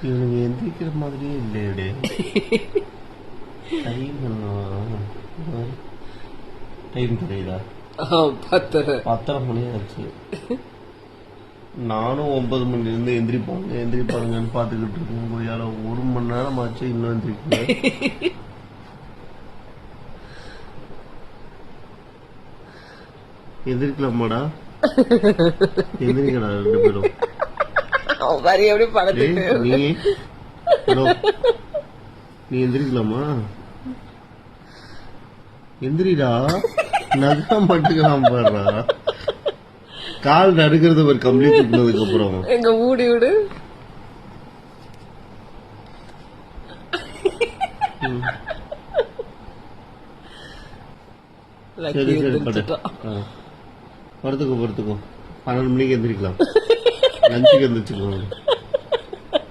இவனுங்க எந்திரிக்கிற மாதிரியே இல்லையடே. டைம் தெரியுதா? 10:30 மணி ஆச்சு. நானும் 9 மணிலிருந்து எந்திரிப்பாங்கன்னு பாத்துக்கிட்டு இருக்கேன். கொய்யால 1 மணி நேரம் ஆச்சு, இன்னும் எந்திரிக்கல. எந்திரிக்கலாமாடா? எந்திரிக்கடா 2 பேரும். நீ எந்திரிக்கலாமா? எந்திரிடா. நகம் மட்டுக்கலாம் பாடுறா. கால் நடுக்கிறது ஒரு கம்ப்ளீட் பண்ணதுக்கு அப்புறம் எங்க ஊடி விடு. சரி சரி படுத்துக்கோ 12 மணிக்கு எந்திரிக்கலாம். லஞ்சுக்கு எந்திரிச்சுக்கோ.